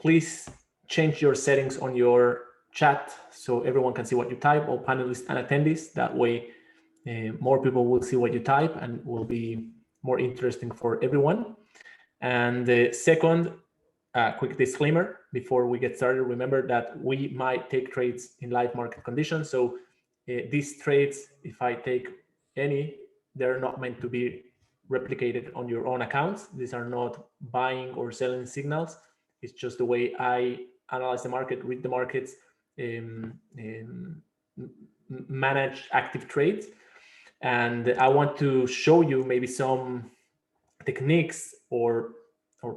Please change your settings on your chat so everyone can see what you type, all panelists and attendees. That way, more people will see what you type and will be more interesting for everyone. And the second, quick disclaimer before we get started, remember that we might take trades in live market conditions. So these trades, if I take any, they're not meant to be replicated on your own accounts. These are not buying or selling signals. It's just the way I analyze the market, read the markets, manage active trades. And I want to show you maybe some techniques or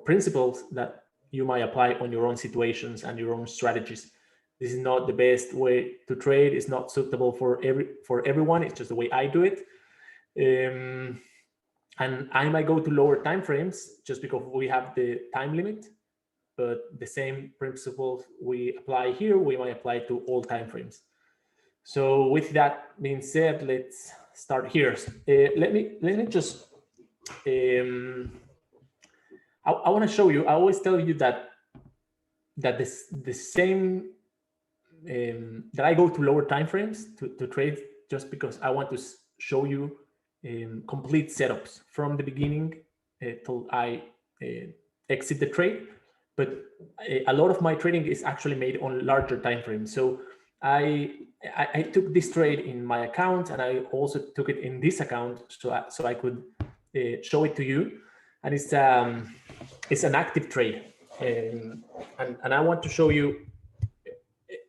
principles that you might apply on your own situations and your own strategies. This is not the best way to trade. It's not suitable for everyone. It's just the way I do it. And I might go to lower time frames just because we have the time limit, but the same principles we apply here, we might apply to all time frames. So with that being said, let's start here. Let me just I want to show you. I always tell you that the same that I go to lower time frames to trade just because I want to show you complete setups from the beginning till I exit the trade. But a lot of my trading is actually made on larger time frames. So I took this trade in my account, and I also took it in this account so I could show it to you. And it's an active trade, and I want to show you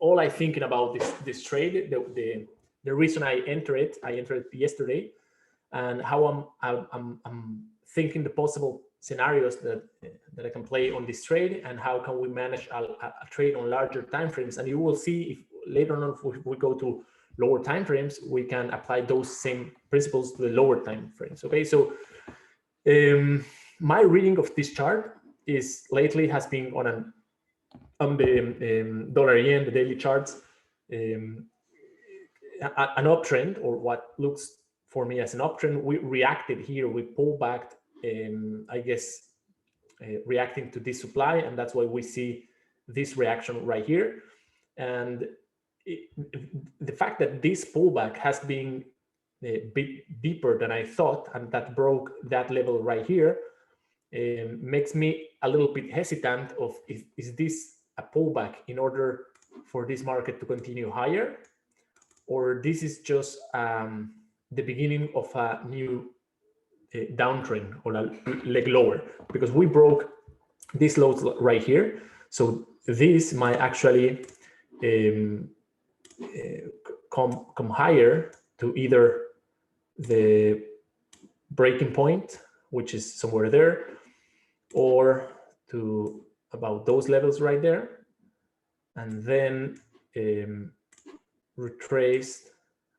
all I thinking about this trade. The reason I entered it yesterday, and how I'm thinking the possible scenarios that I can play on this trade, and how can we manage a trade on larger time frames. And you will see if later on if we go to lower time frames, we can apply those same principles to the lower time frames. Okay, so my reading of this chart is lately has been on the dollar yen, the daily charts, an uptrend, or what looks for me as an uptrend. We reacted here, we pulled back, I guess, reacting to this supply, and that's why we see this reaction right here. And the fact that this pullback has been a bit deeper than I thought, and that broke that level right here, makes me a little bit hesitant of is this a pullback in order for this market to continue higher, or this is just the beginning of a new downtrend or a leg lower, because we broke this low right here. So this might actually come higher to either the breaking point, which is somewhere there, or to about those levels right there, and then retrace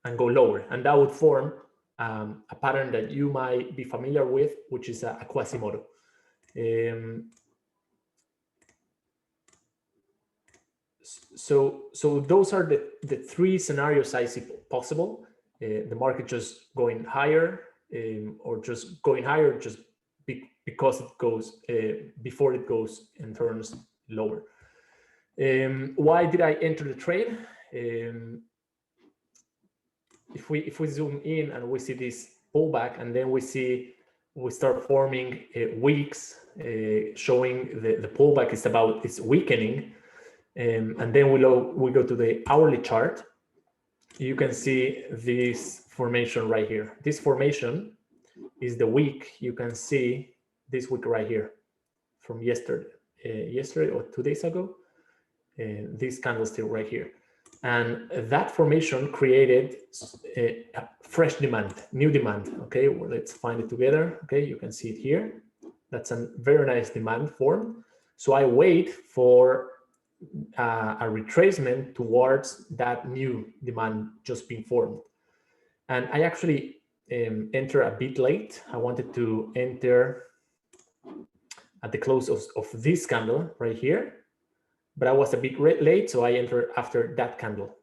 and go lower. And that would form a pattern that you might be familiar with, which is a Quasimodo. So those are the three scenarios I see possible. The market just going higher, or just going higher just because it goes before it goes and turns lower. Why did I enter the trade? If we zoom in and we see this pullback, and then we start forming wicks showing the pullback is weakening, and then we go to the hourly chart. You can see this formation right here. This formation is the wick. You can see this wick right here from yesterday or 2 days ago. This candlestick right here, and that formation created a fresh demand, new demand. Okay, well, let's find it together. Okay, you can see it here. That's a very nice demand form. So I wait for a retracement towards that new demand just being formed, and I actually enter a bit late. I wanted to enter at the close of this candle right here, but I was a bit late, so I entered after that candle.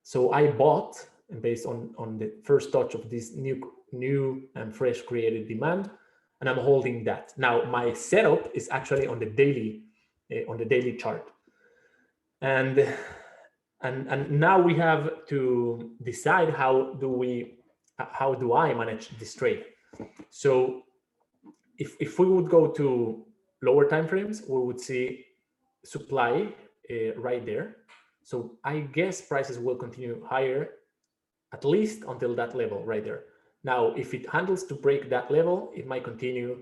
So I bought, based on the first touch of this new and fresh created demand, and I'm holding that. Now my setup is actually on the daily chart, and now we have to decide how do I manage this trade. So if we would go to lower time frames, we would see supply right there. So I guess prices will continue higher at least until that level right there. Now, if it handles to break that level, it might continue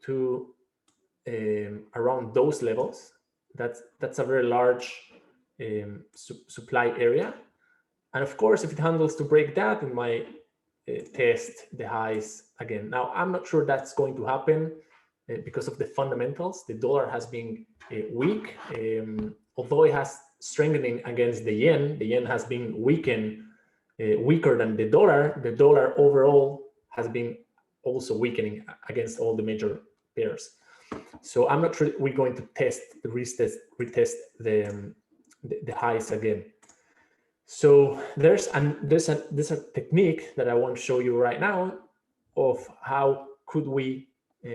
to around those levels. That's a very large supply area. And of course, if it handles to break that, it might test the highs again. Now, I'm not sure that's going to happen because of the fundamentals. The dollar has been weak. Although it has strengthening against the yen has been weaker than the dollar. The dollar overall has been also weakening against all the major pairs. So I'm not sure we're going to retest the highs again. So there's a technique that I want to show you right now of how could we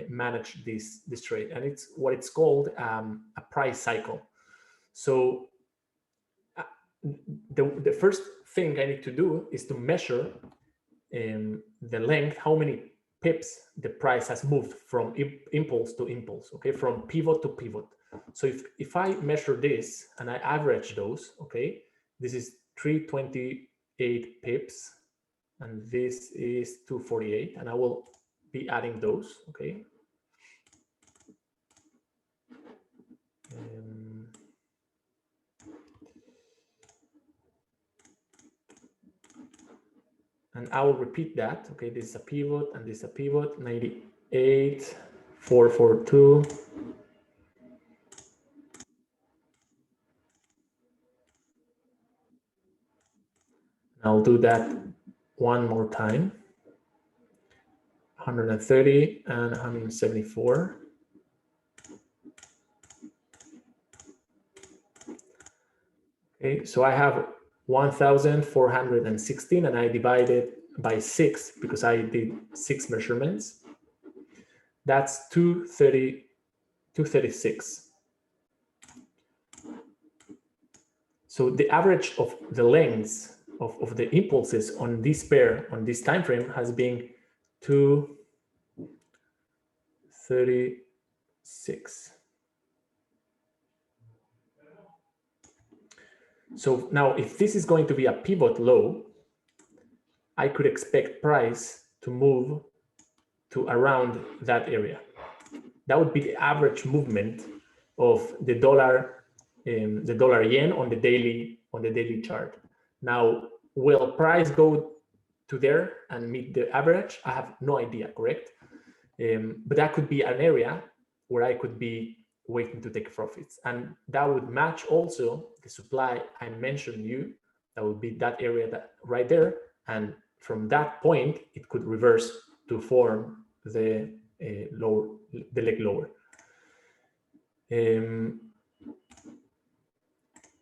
manage this trade, and it's what it's called a price cycle. So the first thing I need to do is to measure the length, how many pips the price has moved from impulse to impulse, okay, from pivot to pivot. So if I measure this and I average those, okay, this is 328 pips and this is 248, and I will be adding those, okay. And I will repeat that, okay, this is a pivot and this is a pivot, 98, 442. I'll do that one more time, 130 and 174. Okay, so I have 1,416 and I divide it by 6 because I did 6 measurements. That's 236. So the average of the lengths of the impulses on this pair, on this time frame, has been 236. So now if this is going to be a pivot low, I could expect price to move to around that area. That would be the average movement of the dollar yen on the daily chart. Now, will price go to there and meet the average? I have no idea, correct? But that could be an area where I could be waiting to take profits, and that would match also the supply I mentioned you. That would be that area that right there, and from that point it could reverse to form the leg lower.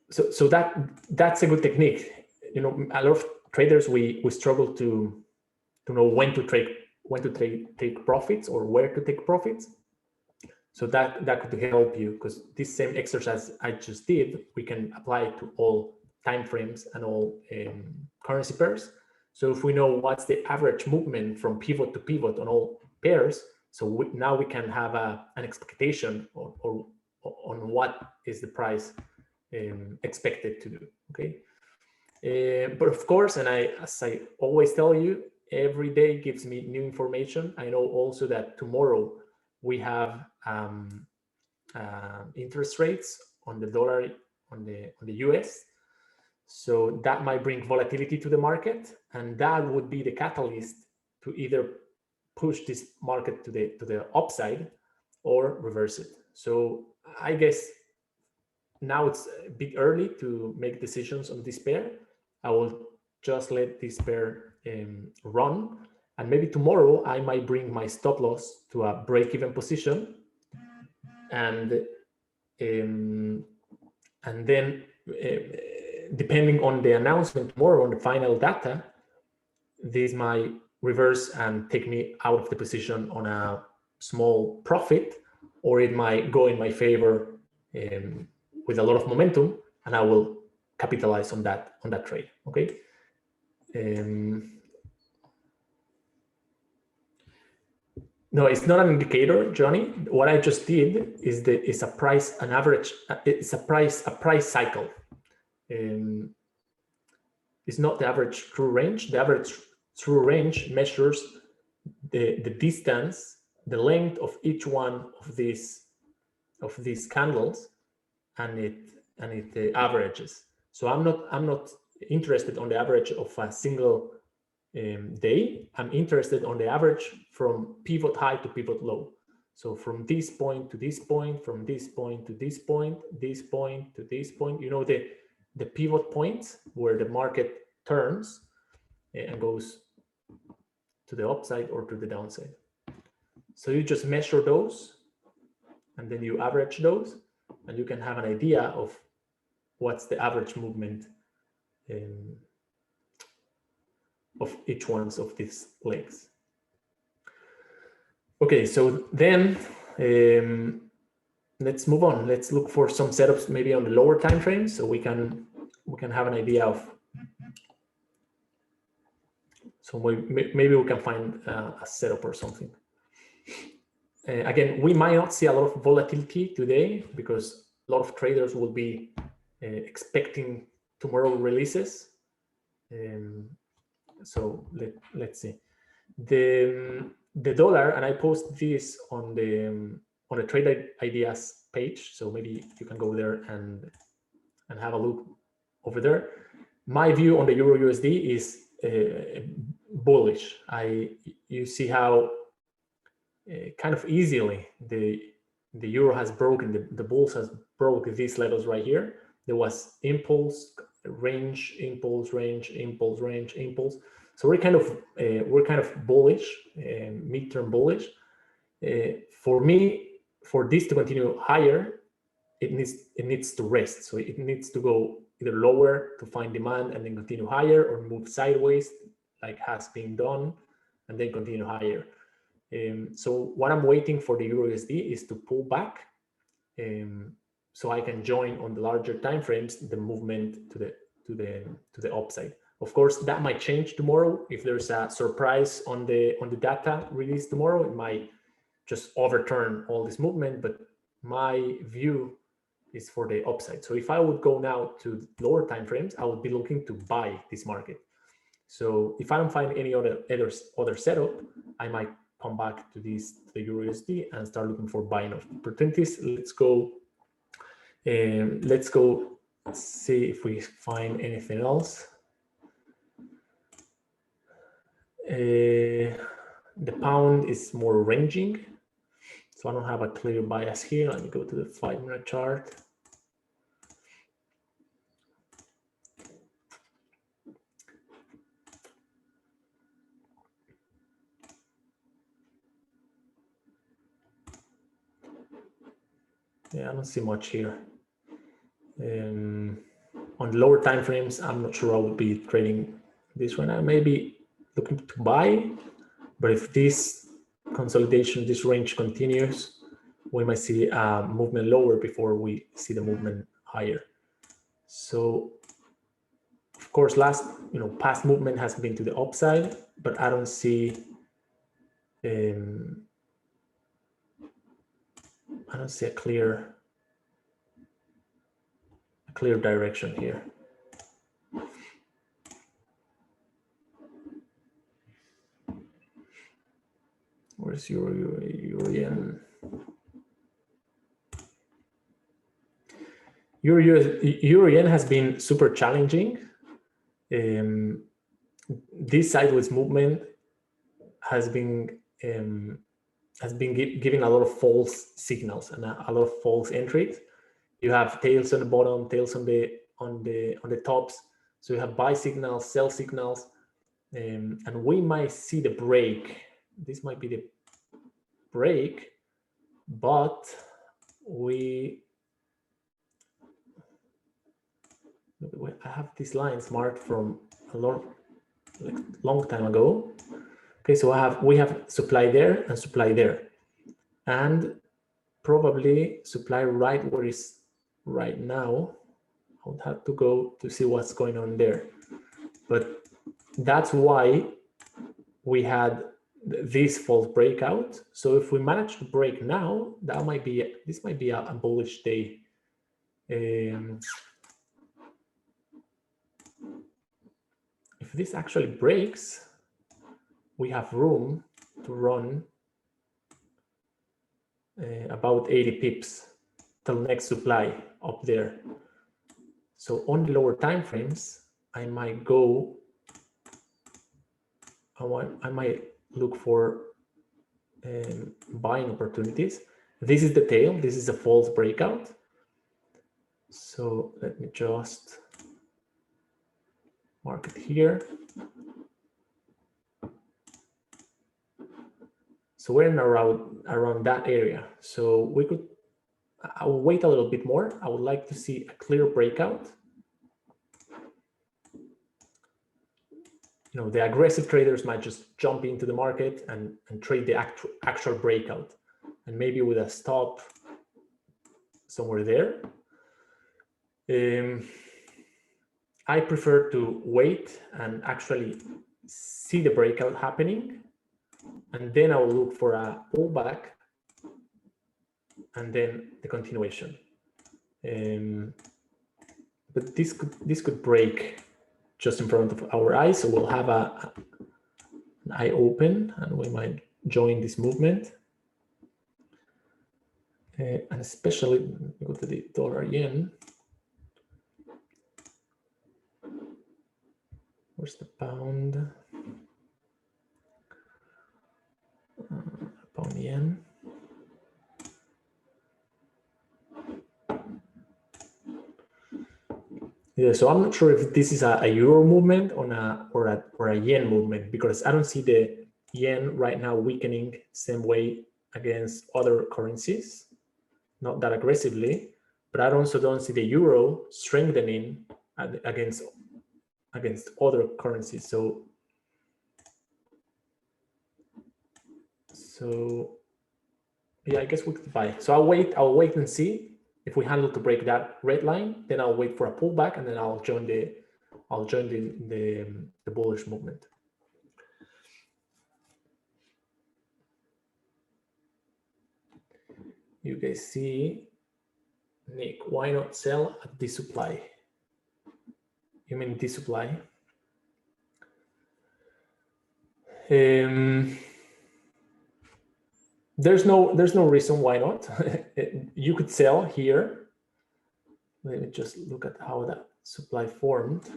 So that's a good technique. You know, a lot of traders we struggle to know when to take profits or where to take profits. So that could help you, because this same exercise I just did, we can apply it to all time frames and all currency pairs. So if we know what's the average movement from pivot to pivot on all pairs, so now we can have an expectation or on what is the price expected to do. Okay, but of course, and as I always tell you, every day gives me new information. I know also that tomorrow we have interest rates on the dollar, on the US. So that might bring volatility to the market, and that would be the catalyst to either push this market to the upside or reverse it. So I guess now it's a bit early to make decisions on this pair. I will just let this pair run, and maybe tomorrow I might bring my stop loss to a break-even position, and then depending on the announcement tomorrow on the final data, this might reverse and take me out of the position on a small profit, or it might go in my favor with a lot of momentum, and I will capitalize on that trade. Okay. No, it's not an indicator, Johnny. What I just did is a price cycle. It's not the average true range. The average true range measures the distance, the length of each one of these candles, and it averages. So I'm not interested on the average of a single day. I'm interested on the average from pivot high to pivot low. So from this point to this point, from this point to this point, this point to this point, you know, the pivot points where the market turns and goes to the upside or to the downside. So you just measure those, and then you average those, and you can have an idea of what's the average movement of each one of these legs. Okay, so then let's move on. Let's look for some setups maybe on the lower time frame, so we can have an idea of. So maybe we can find a setup or something. Again, we might not see a lot of volatility today because a lot of traders will be expecting tomorrow releases. So let's see. The dollar, and I post this on the trade ideas page, so maybe you can go there and have a look over there. My view on the Euro USD is bullish. You see how kind of easily the euro has broken, the bulls has broken these levels right here. There was impulse, range, impulse, range, impulse, range, impulse. So we're kind of bullish, midterm bullish. For me, for this to continue higher, it needs to rest. So it needs to go either lower to find demand and then continue higher, or move sideways like has been done and then continue higher. So what I'm waiting for the Euro USD is to pull back, so I can join on the larger time frames the movement to the upside. Of course, that might change tomorrow. If there's a surprise on the data release tomorrow, it might just overturn all this movement. But my view is for the upside. So if I would go now to lower time frames, I would be looking to buy this market. So if I don't find any other setup, I might come back to the Euro USD and start looking for buying opportunities. Let's go see if we find anything else. The pound is more ranging, so I don't have a clear bias here. Let me go to the 5-minute chart. Yeah, I don't see much here. On the lower time frames, I'm not sure I would be trading this right now. Maybe looking to buy, but if this consolidation, this range continues, we might see a movement lower before we see the movement higher. So, of course, past movement has been to the upside, but I don't see a clear direction here. Where's Euro yen? Euro yen has been super challenging. This sideways movement has been giving a lot of false signals and a lot of false entries. You have tails on the bottom, tails on the tops. So you have buy signals, sell signals, and we might see the break. This might be the break, but I have these lines marked from a long time ago. Okay, so we have supply there and supply there. and probably supply right where it's right now. I would have to go to see what's going on there, but that's why we had this false breakout. So if we manage to break now, that might be, this might be a bullish day. If this actually breaks, we have room to run about 80 pips till next supply up there. So on the lower time frames, I might go, I might look for buying opportunities. This is the tail, this is a false breakout. So let me just mark it here. So we're in around that area. So we could, I will wait a little bit more. I would like to see a clear breakout. You know, the aggressive traders might just jump into the market and trade the actual breakout, and maybe with a stop somewhere there. I prefer to wait and actually see the breakout happening, and then I will look for a pullback and then the continuation. But this could break just in front of our eyes, so we'll have an eye open and we might join this movement. And especially go to the dollar yen. Where's the pound? Pound yen. Yeah, so I'm not sure if this is a euro movement or a yen movement, because I don't see the yen right now weakening same way against other currencies, not that aggressively, but I also don't see the euro strengthening against other currencies. So yeah, I guess we could buy. So I'll wait and see. If we handle to break that red line, then I'll wait for a pullback, and then I'll join the bullish movement. You guys see, Nick, why not sell at this supply? You mean this supply? There's no reason why not. You could sell here. Let me just look at how that supply formed.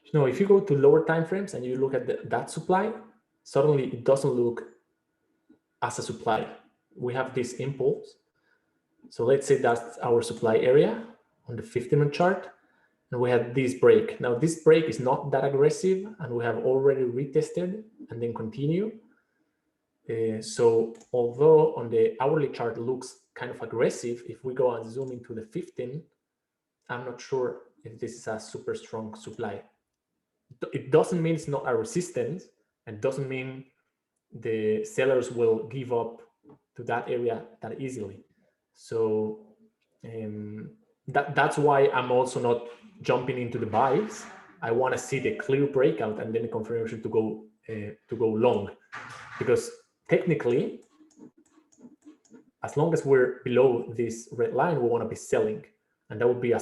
You know, if you go to lower time frames and you look at that supply, suddenly it doesn't look as a supply. We have this impulse. So let's say that's our supply area on the 15-minute chart, and we have this break. Now this break is not that aggressive, and we have already retested and then continue. So although on the hourly chart looks kind of aggressive, if we go and zoom into the 15, I'm not sure if this is a super strong supply. It doesn't mean it's not a resistance, and doesn't mean the sellers will give up to that area that easily. So that's why I'm also not jumping into the buys. I want to see the clear breakout and then the confirmation to go long, because technically, as long as we're below this red line, we want to be selling, and that would be a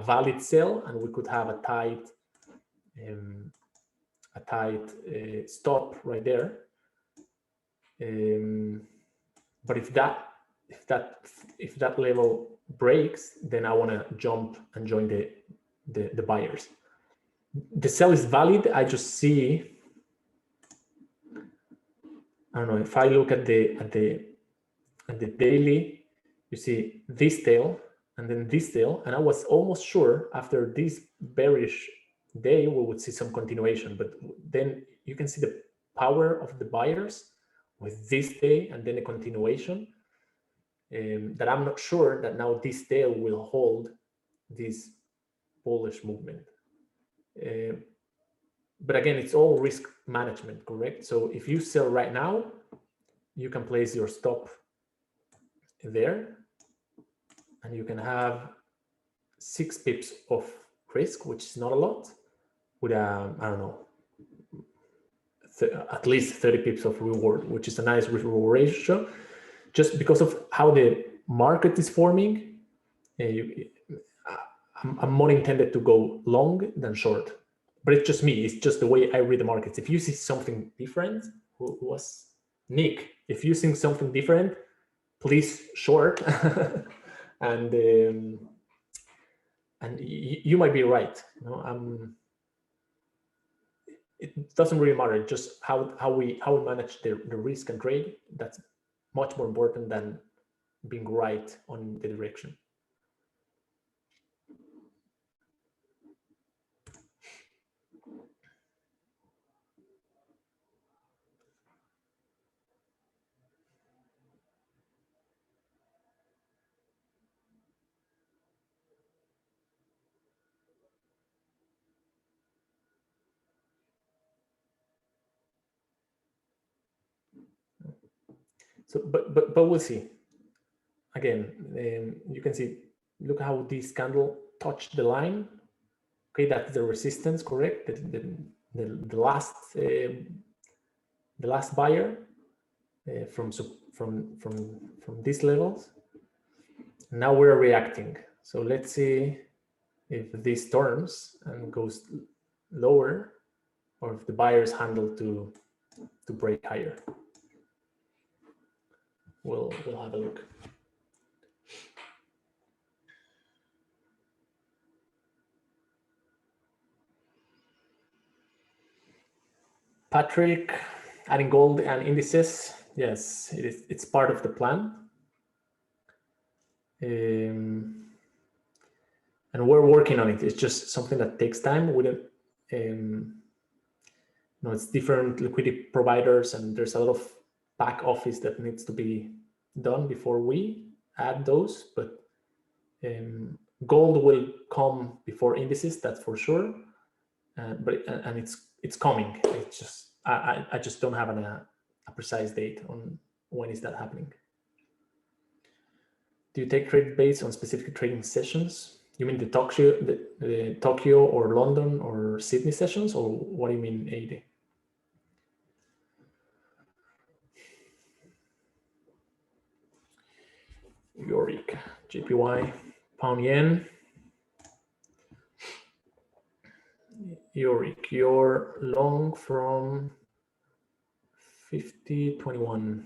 valid sell, and we could have a tight stop right there. But if that level breaks, then I want to jump and join the buyers. The sell is valid. I just see, I don't know, if I look at the daily, you see this tail and then this tail, and I was almost sure after this bearish day we would see some continuation, but then you can see the power of the buyers with this day and then a continuation, that I'm not sure that now this tail will hold this bullish movement. But again, it's all risk management, correct? So if you sell right now, you can place your stop there, and you can have 6 pips of risk, which is not a lot, with I don't know, at least 30 pips of reward, which is a nice reward ratio. Just because of how the market is forming, I'm more intended to go long than short. But it's just me. It's just the way I read the markets. If you see something different, who was Nick? If you see something different, please short, and you might be right. You know, it doesn't really matter. Just how we manage the risk and trade. That's much more important than being right on the direction. So, but we'll see. Again, you can see, look how this candle touched the line. Okay, that's the resistance, correct? The last buyer from these levels. Now we're reacting. So let's see if this turns and goes lower, or if the buyers handle to break higher. We'll have a look. Patrick, adding gold and indices. Yes, it is. It's part of the plan. And we're working on it. It's just something that takes time. We don't, it's different liquidity providers, and there's a lot of back office that needs to be done before we add those. But gold will come before indices, that's for sure. But it's coming. It's just I just don't have a precise date on when is that happening. Do you take trade based on specific trading sessions? You mean the Tokyo or London or Sydney sessions, or what do you mean, AD? Yorick, JPY, pound yen. Yorick, you're long from 50.21.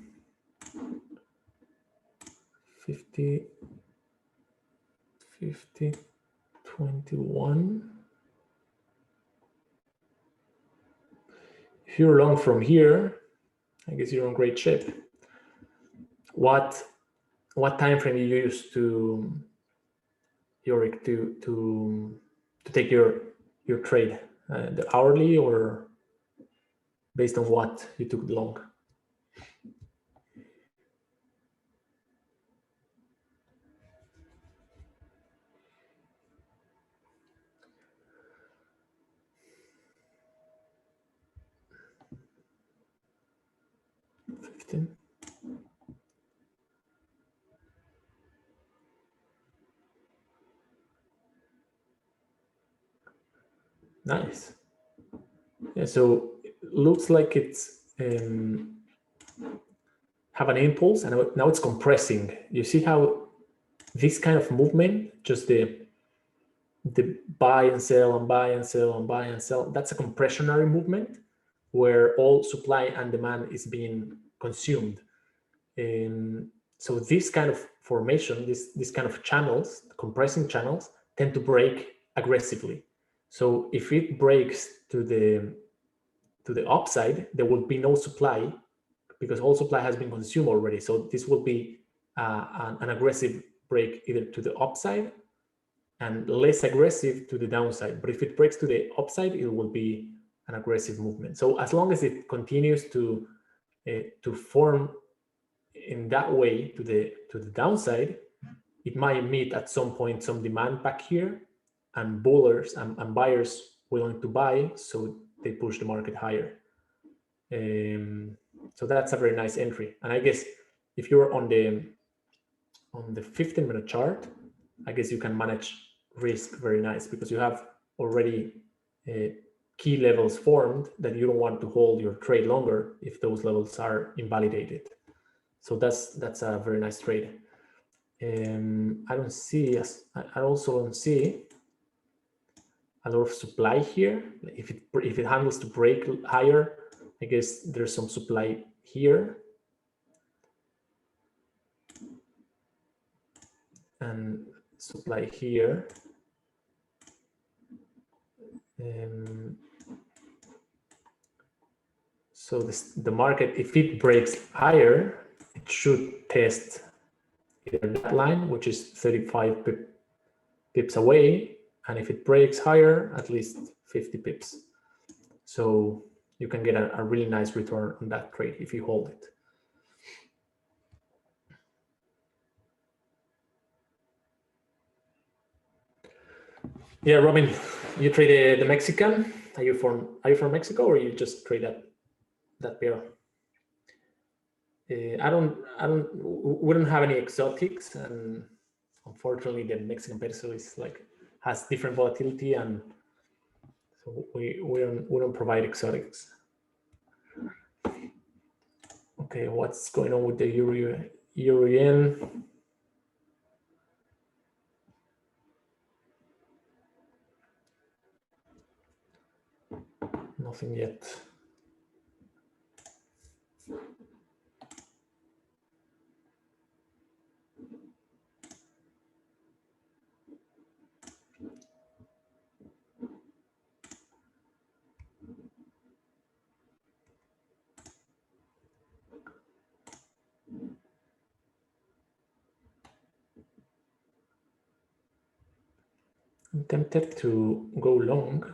50.21. If you're long from here, I guess you're in great shape. What time frame you use to Yorick to take your trade? The hourly, or based on what you took long? Nice. Yeah, so it looks like it's have an impulse, and now it's compressing. You see how this kind of movement, just the buy and sell and buy and sell and buy and sell, that's a compressionary movement where all supply and demand is being consumed. So this kind of formation, this kind of channels, compressing channels, tend to break aggressively. So if it breaks to the upside, there will be no supply, because all supply has been consumed already. So this will be an aggressive break either to the upside and less aggressive to the downside. But if it breaks to the upside, it will be an aggressive movement. So as long as it continues to form in that way to the downside, it might meet at some point some demand back here, and bullers and buyers willing to buy. So they push the market higher. So that's a very nice entry. And I guess if you're on the 15-minute chart, I guess you can manage risk very nice, because you have already key levels formed that you don't want to hold your trade longer if those levels are invalidated. So that's a very nice trade. I also don't see a lot of supply here. If it handles to break higher, I guess there's some supply here. And supply here. So the market, if it breaks higher, it should test either that line, which is 35 pips away, and if it breaks higher, at least 50 pips. So you can get a really nice return on that trade if you hold it. Yeah, Robin, you trade the Mexican. Are you from Mexico, or you just trade that pair? We don't have any exotics, and unfortunately the Mexican peso is has different volatility, and so we don't provide exotics. Okay, what's going on with the euro yen? Nothing yet. I'm tempted to go long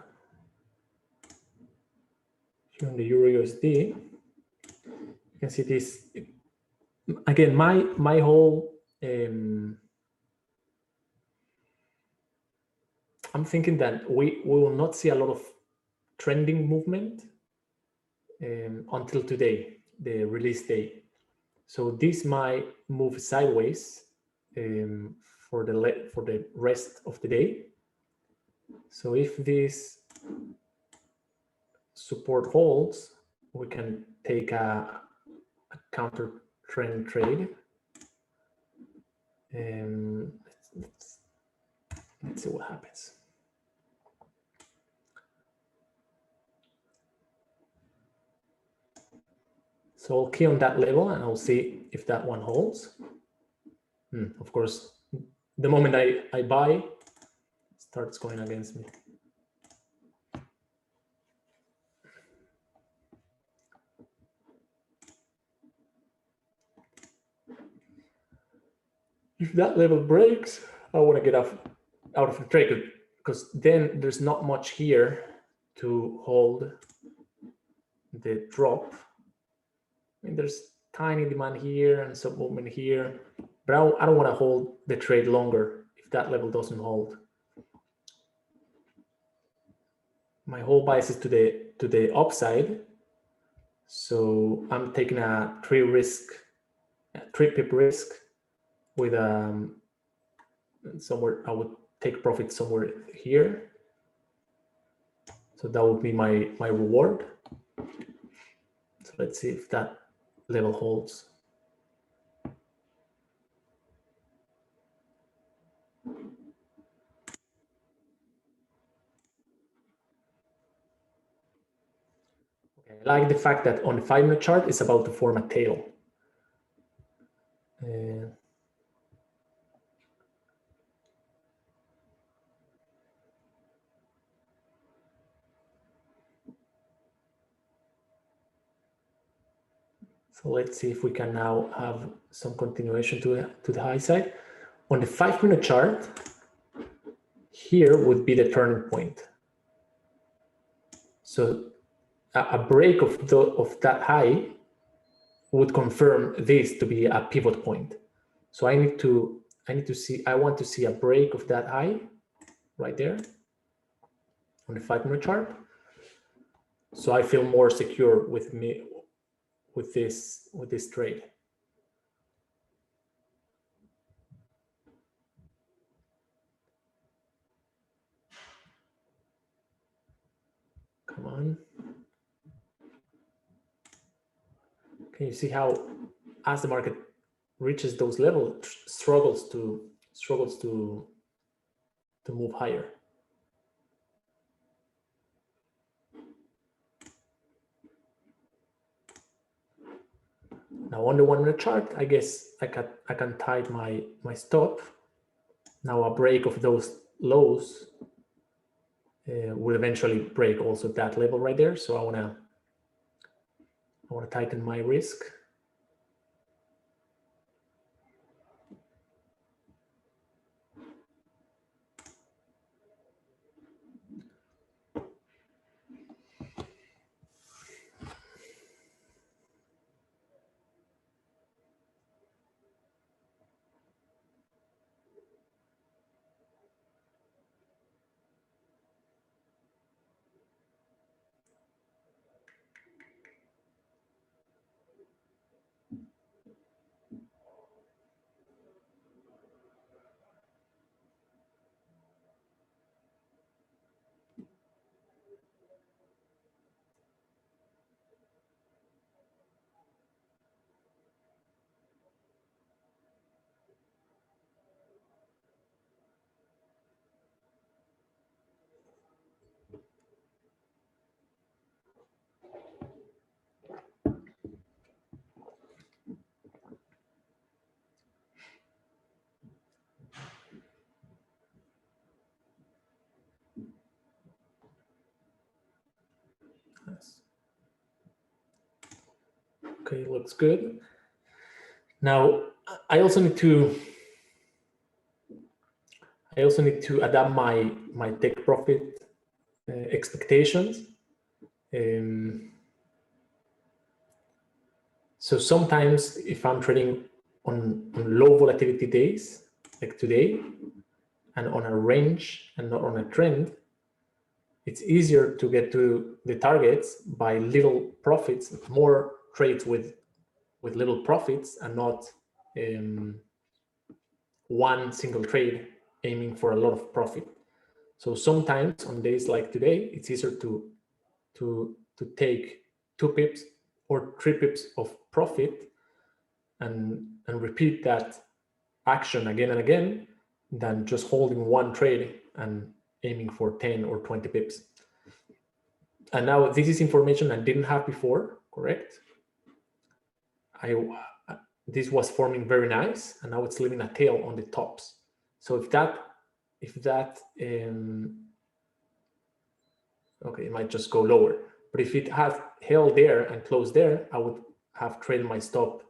here on the Euro USD. You can see this again. My whole I'm thinking that we will not see a lot of trending movement until today, the release day. So this might move sideways for the rest of the day. So if this support holds, we can take a counter trend trade. Let's see what happens. So I'll key on that level and I'll see if that one holds. Of course, the moment I buy, it starts going against me. If that level breaks, I want to get out of the trade, because then there's not much here to hold the drop. I mean, there's tiny demand here and some movement here, but I don't want to hold the trade longer if that level doesn't hold. My whole bias is to the upside, so I'm taking a 3 pip risk with somewhere. I would take profit somewhere here, so that would be my reward. So let's see if that level holds. Okay, I like the fact that on the 5-minute chart it's about to form a tail. So let's see if we can now have some continuation to the high side. On the 5-minute chart, here would be the turning point. So a break of that high would confirm this to be a pivot point. So I want to see a break of that high right there on the 5-minute chart. So I feel more secure with this trade. Come on. Can you see how, as the market reaches those levels, struggles to move higher? Now on the 1 minute chart, I guess I can tie my stop. Now a break of those lows will eventually break also that level right there. So I wanna tighten my risk. Okay, looks good. Now I also need to adapt my take profit expectations. So sometimes if I'm trading on low volatility days, like today, and on a range and not on a trend, it's easier to get to the targets by little profits, more trades with little profits, and not one single trade aiming for a lot of profit. So sometimes on days like today, it's easier to take 2 pips or 3 pips of profit and repeat that action again and again than just holding one trade and aiming for 10 or 20 pips. And now this is information I didn't have before, correct? This was forming very nice, and now it's leaving a tail on the tops. So if that okay, it might just go lower. But if it had held there and closed there, I would have traded my stop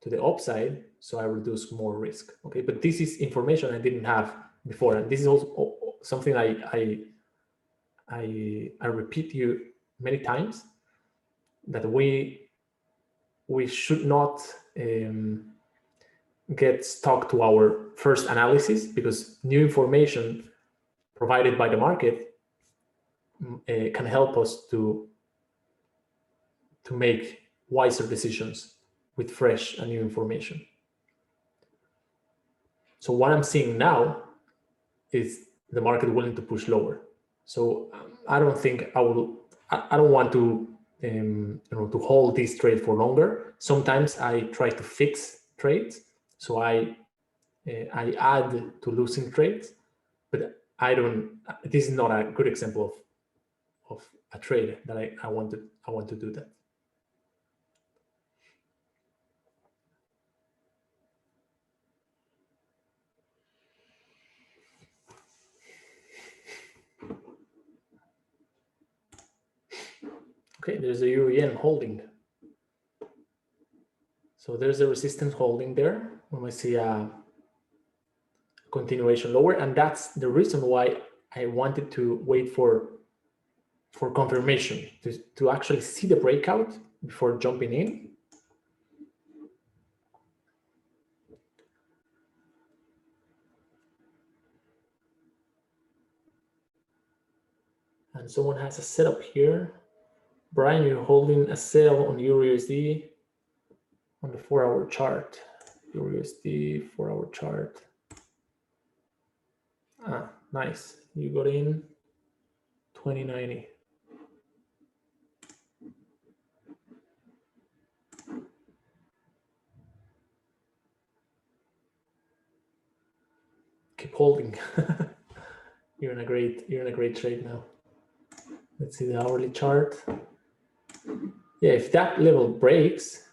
to the upside, so I reduce more risk. Okay, but this is information I didn't have before, and this is also something I repeat you many times, that we should not get stuck to our first analysis, because new information provided by the market can help us to make wiser decisions with fresh and new information. So what I'm seeing now is the market willing to push lower. So I don't think I don't want to to hold this trade for longer. Sometimes I try to fix trades, so I add to losing trades, but I don't. This is not a good example of a trade that I want to do that. Okay, there's a euro yen holding. So there's a resistance holding there. We might see a continuation lower, and that's the reason why I wanted to wait for confirmation to actually see the breakout before jumping in. And someone has a setup here. Brian, you're holding a sell on EURUSD on the 4-hour chart. EURUSD 4-hour chart. Ah, nice. You got in 2090. Keep holding. You're in a great trade now. Let's see the hourly chart. Yeah, if that level breaks,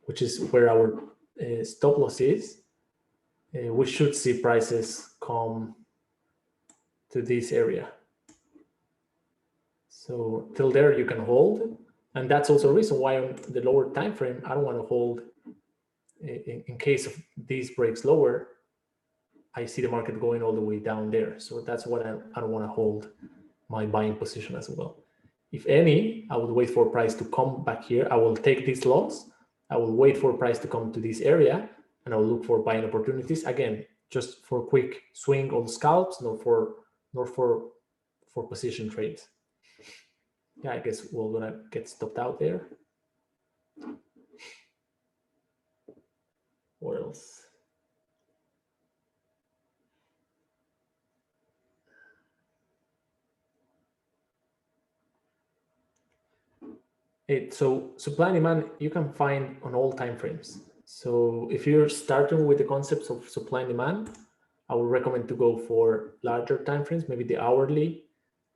which is where our stop loss is, we should see prices come to this area. So till there you can hold, and that's also a reason why on the lower time frame I don't want to hold. In case of these breaks lower, I see the market going all the way down there. So that's what I don't want to hold my buying position as well. If any, I would wait for price to come back here. I will take these lots. I will wait for price to come to this area, and I'll look for buying opportunities. Again, just for quick swing on scalps, nor for position trades. Yeah, I guess we're gonna get stopped out there. What else? So supply and demand you can find on all time frames. So if you're starting with the concepts of supply and demand, I would recommend to go for larger time frames, maybe the hourly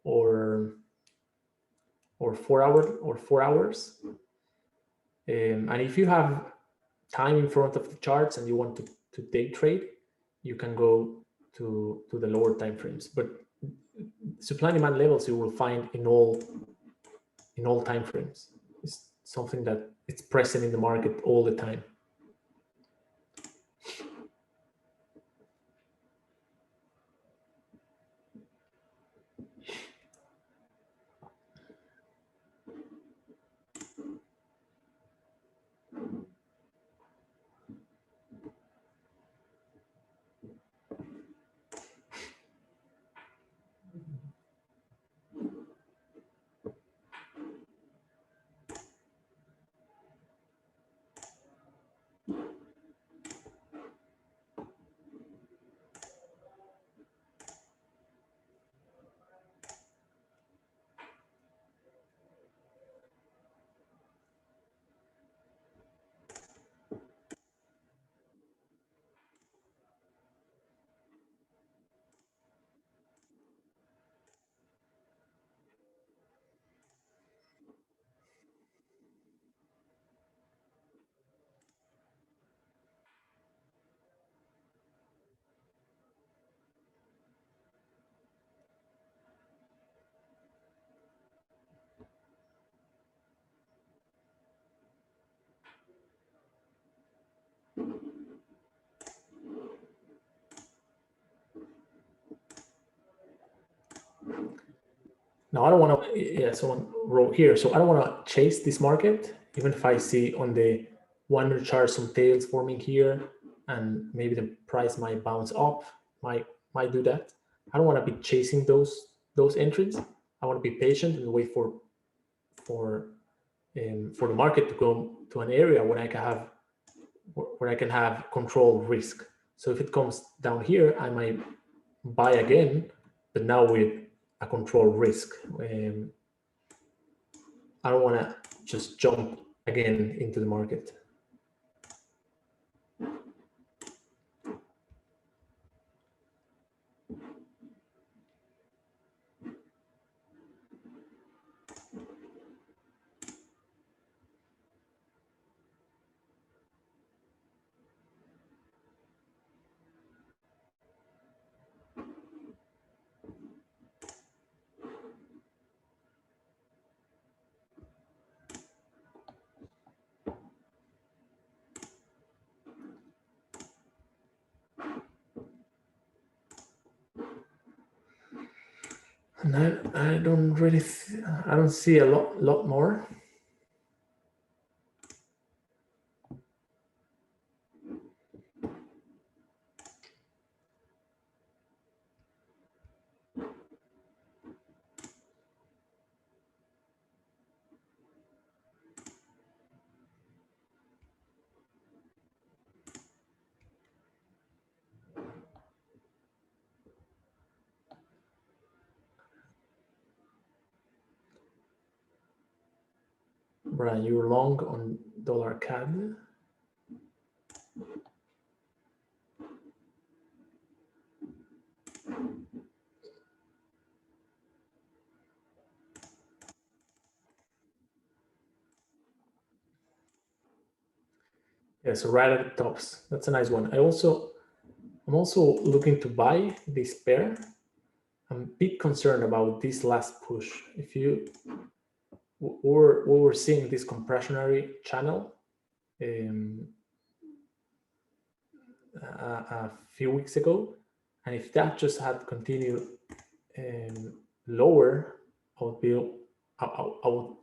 or 4 hours. And if you have time in front of the charts and you want to day trade, you can go to the lower time frames. But supply and demand levels you will find in all time frames. It's something that it's present in the market all the time. Now I don't want to, yeah, someone wrote here. So I don't want to chase this market, even if I see on the 1-minute chart some tails forming here, and maybe the price might bounce up, might do that. I don't want to be chasing those entries. I want to be patient and wait for the market to go to an area where I can have controlled risk. So if it comes down here, I might buy again, but now with a controlled risk. I don't want to just jump again into the market. And I don't really, I don't see a lot more. Brian, you're long on dollar CAD. Yeah, so right at the tops. That's a nice one. I'm also looking to buy this pair. I'm a bit concerned about this last push. If you we're seeing this compressionary channel a few weeks ago, and if that just had continued lower, I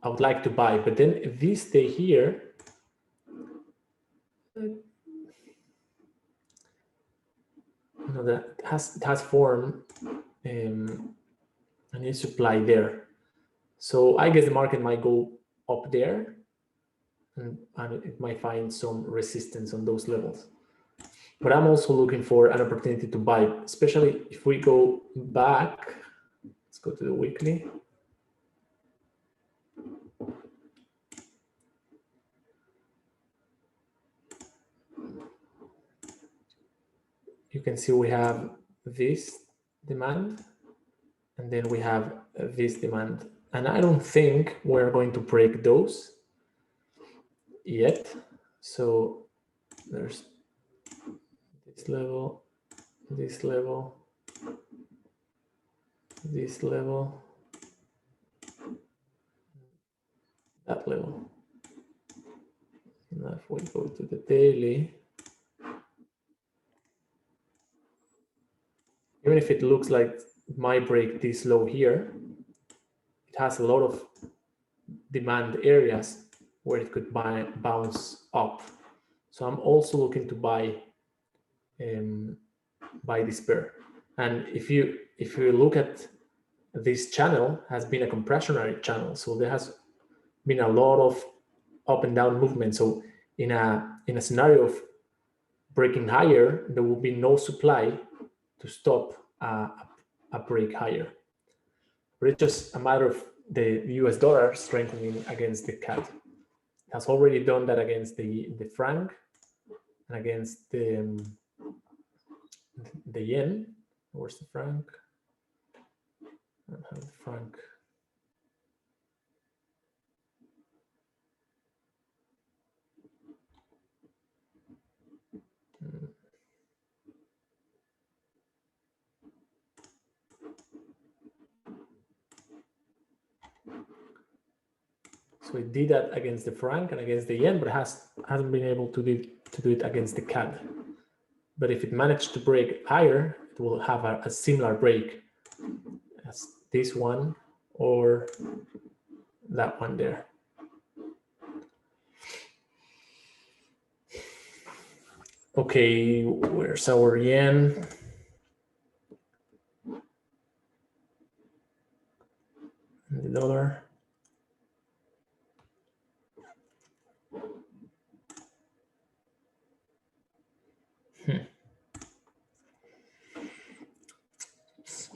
would like to buy. But then if this stay here, that has formed a new supply there. So I guess the market might go up there, and it might find some resistance on those levels. But I'm also looking for an opportunity to buy, especially if we go back. Let's go to the weekly. You can see we have this demand, and then we have this demand. And I don't think we're going to break those yet. So there's this level, this level, this level, that level. Now if we go to the daily, even if it looks like it might break this low here, it has a lot of demand areas where it could bounce up. So I'm also looking to buy this pair. And if you look at this channel, has been a compressionary channel, so there has been a lot of up and down movement. So in a scenario of breaking higher, there will be no supply to stop a break higher. But it's just a matter of the US dollar strengthening against the CAD. It has already done that against the franc and against the yen. Where's the franc? I don't have the franc. So it did that against the franc and against the yen, but it hasn't been able to do it against the CAD. But if it managed to break higher, it will have a similar break as this one or that one there. Okay, where's our yen? And the dollar.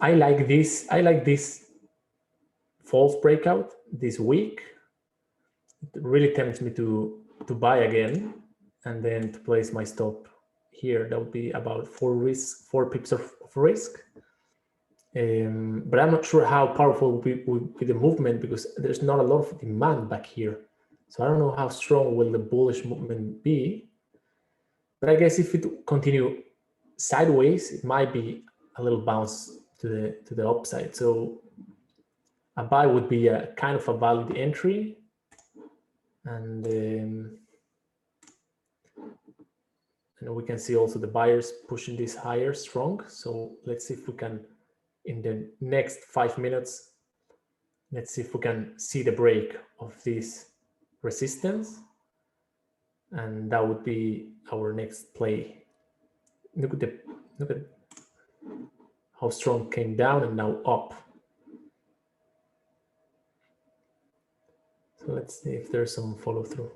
I like this false breakout this week. It really tempts me to buy again and then to place my stop here. That would be about 4 pips of risk. But I'm not sure how powerful will be the movement, because there's not a lot of demand back here. So I don't know how strong will the bullish movement be. But I guess if it continue sideways, it might be a little bounce to the upside. So a buy would be a kind of a valid entry, and we can see also the buyers pushing this higher strong. So let's see if we can, in the next 5 minutes, let's see if we can see the break of this resistance, and that would be our next play. Look at how strong came down and now up. So let's see if there's some follow through.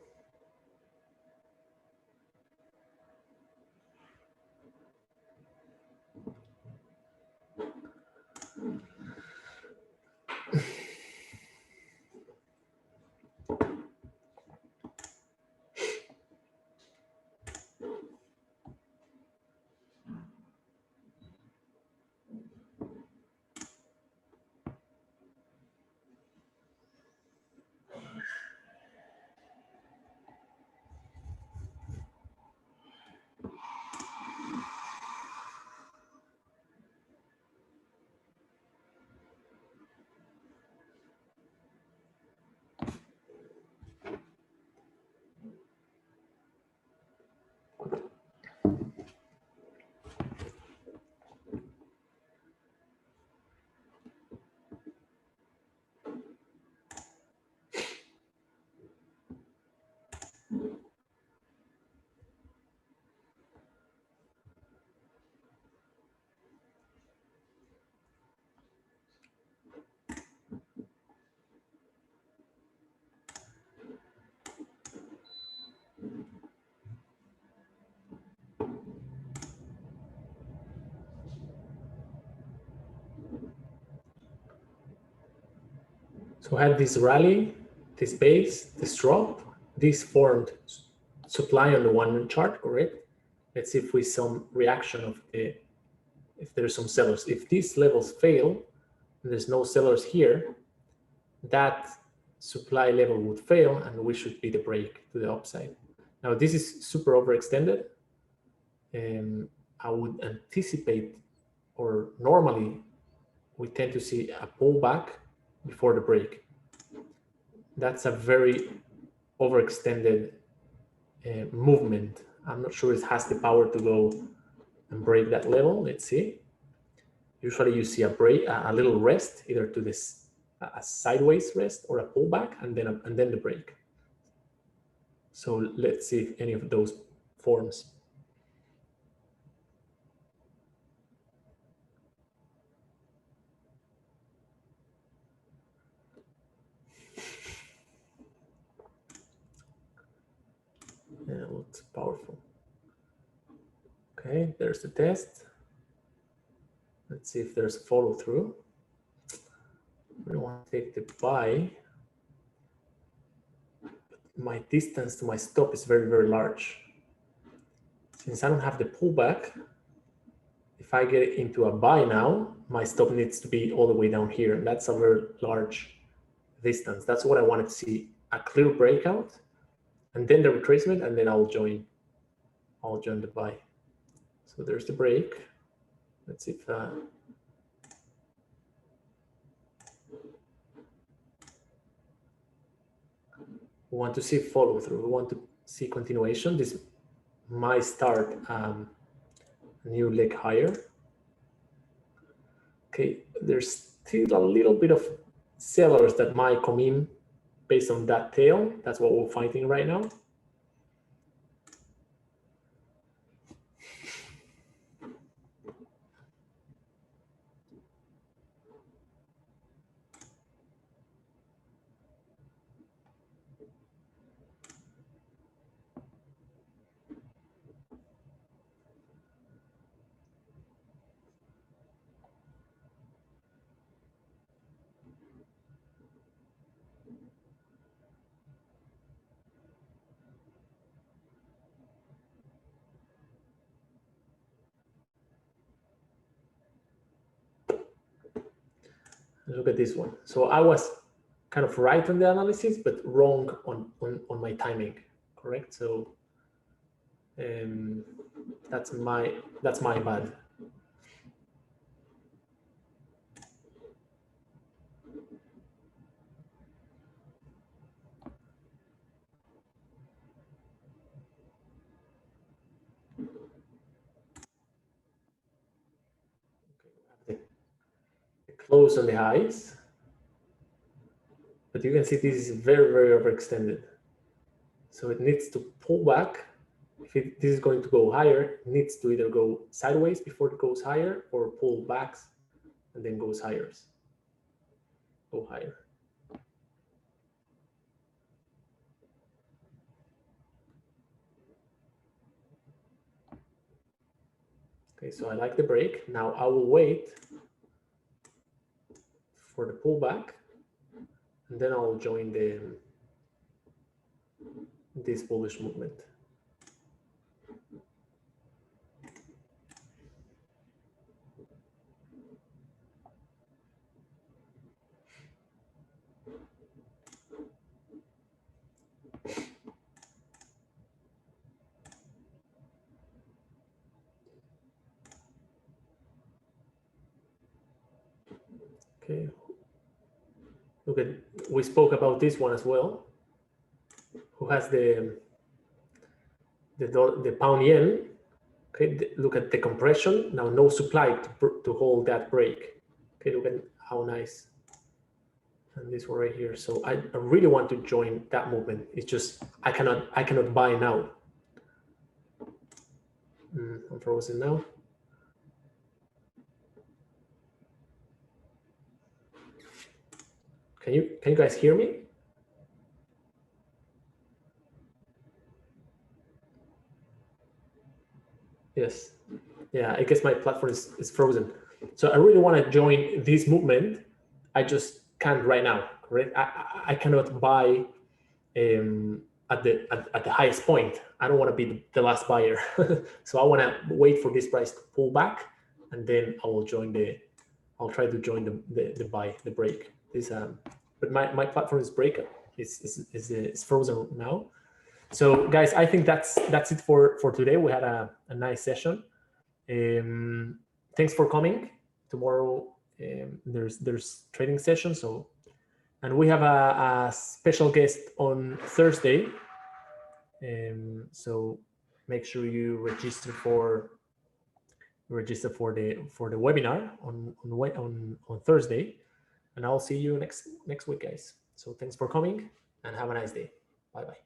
So I had this rally, this base, this drop, this formed supply on the 1 minute chart, correct? Let's see if we some reaction of the, if there's some sellers. If these levels fail, and there's no sellers here, that supply level would fail and we should be the break to the upside. Now this is super overextended. I would anticipate, or normally we tend to see a pullback before the break. That's a very overextended movement. I'm not sure it has the power to go and break that level. Let's see. Usually you see a break, a little rest, either to this a sideways rest or a pullback, and then the break. So let's see if any of those forms. Yeah, looks powerful. Okay, there's the test. Let's see if there's follow through. We want to take the buy. My distance to my stop is very, very large. Since I don't have the pullback, if I get into a buy now, my stop needs to be all the way down here. And that's a very large distance. That's what I wanted to see, a clear breakout, and then the retracement, and then I'll join the buy. So there's the break. Let's see if we want to see follow through. We want to see continuation. This might start a new leg higher. Okay, there's still a little bit of sellers that might come in based on that tail. That's what we're fighting right now. Look at this one. So I was kind of right on the analysis, but wrong on my timing, correct? So that's my bad. Close on the highs, but you can see this is very, very overextended. So it needs to pull back. If this is going to go higher, it needs to either go sideways before it goes higher, or pull back and then goes higher. Go higher. Okay, so I like the break. Now I will wait for the pullback, and then I'll join this bullish movement. Okay. Look at, we spoke about this one as well. Who has the pound yen? Okay, look at the compression. Now no supply to hold that break. Okay, look at how nice. And this one right here. So I really want to join that movement. It's just I cannot buy now. I'm frozen now. Can you guys hear me? Yes. Yeah, I guess my platform is frozen. So I really want to join this movement. I just can't right now, correct? I cannot buy at the highest point. I don't want to be the last buyer. So I want to wait for this price to pull back, and then I'll try to join the buy, the break. But my platform is break. It's frozen now. So guys, I think that's it for today. We had a nice session. Thanks for coming. Tomorrow there's trading session. So, and we have a special guest on Thursday. So make sure you register for the webinar on Thursday, and I'll see you next week, guys. So thanks for coming, and have a nice day. Bye bye.